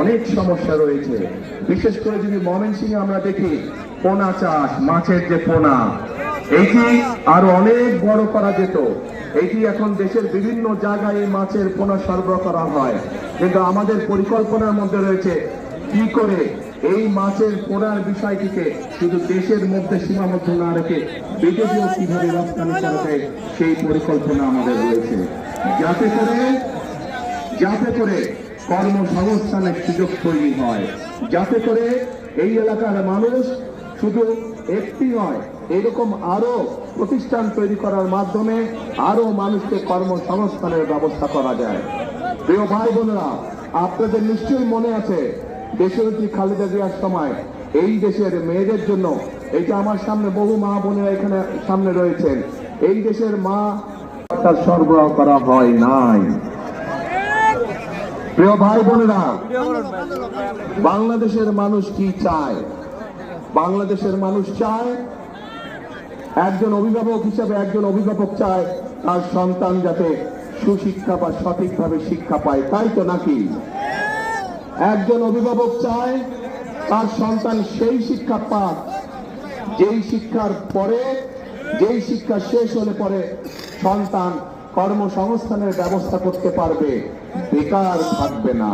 অনেক সমস্যা রয়েছে। বিশেষ করে যদি ময়মনসিংহে আমরা দেখি পোনা চাষ, মাছের যে পোনা, এইটি আরো অনেক বড় করা যেত। এইটি এখন দেশের বিভিন্ন জায়গায় এই মাছের পোনা সরবরাহ করা হয়, কিন্তু আমাদের পরিকল্পনার মধ্যে রয়েছে কি করে এই মাছের পোনার বিষয়টিকে শুধু দেশের মধ্যে সীমাবদ্ধ না রেখে বিদেশেও কিভাবে রপ্তানি করা যায় সেই পরিকল্পনা আমাদের রয়েছে, যাতে করে কর্মসংস্থানের সুযোগ তৈরি হয়, যাতে করে এই এলাকার মানুষ শুধু একটি নয়, এরকম আরো প্রতিষ্ঠান তৈরি করার মাধ্যমে আরো মানুষকে কর্মসংস্থানের ব্যবস্থা করা যায়। প্রিয় ভাই বোনেরা, আপনাদের নিশ্চয়ই মনে আছে দেশনেত্রী খালেদা জিয়ার সময় এই দেশের মেয়েদের জন্য, এইটা আমার সামনে বহু মা বোনেরা এখানে সামনে রয়েছেন, এই দেশের মা সরবরাহ করা হয় নাই। প্রিয় ভাই বোনেরা, বাংলাদেশের মানুষ কি চায়? বাংলাদেশের মানুষ চায়, একজন অভিভাবক হিসেবে একজন অভিভাবক চায় তার সন্তান যাতে সুশিক্ষা বা সঠিকভাবে শিক্ষা পায়, তাই তো নাকি? একজন অভিভাবক চায় তার সন্তান সেই শিক্ষা পাক যেই শিক্ষার পরে, যেই শিক্ষা শেষ হলে পরে সন্তান কর্মসংস্থানের ব্যবস্থা করতে পারবে, বেকার থাকবে না।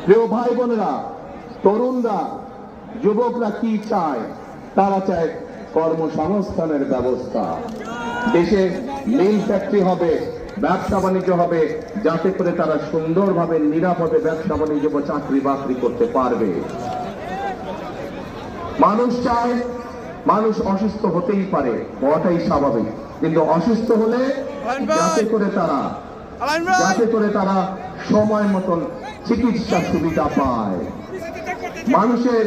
প্রিয় ভাই বোনেরা, তরুণরা, যুবকরা কি চায়? তারা চায় কর্মসংস্থানের ব্যবস্থা। দেশে মিল ফ্যাক্টরি হবে, ব্যবসা বাণিজ্য হবে, যাতে করে তারা সুন্দরভাবে নিরাপদে ব্যবসা বাণিজ্য বা চাকরি বাকরি করতে পারবে। মানুষ চায়, মানুষ অসুস্থ হতেই পারে, হওয়াটাই স্বাভাবিক, কিন্তু অসুস্থ হলে যাতে করে তারা সময় মতন চিকিৎসা সুবিধা পায়। মানুষের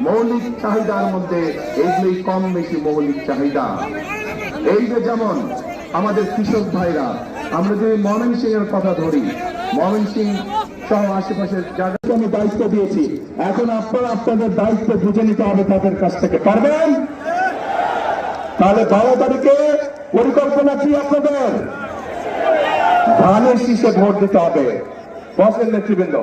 মৌলিক চাহিদার মধ্যে এইগুলোই কম বেশি মৌলিক চাহিদা। এই যে যেমন আমাদের কৃষক ভাইরা, আমরা যদি ময়মনসিংহের কথা ধরি, ময়মনসিংহ সহ আশেপাশের জায়গাকে আমি দায়িত্ব দিয়েছি, এখন আপনারা আপনাদের দায়িত্ব বুঝে নিতে হবে তাদের কাছ থেকে। পারবেন? তাহলে 12 তারিখে পরিকল্পনা কি আপনাদের? ধানের শীষে ভোট দিতে হবে। বসেন নেতৃবৃন্দ।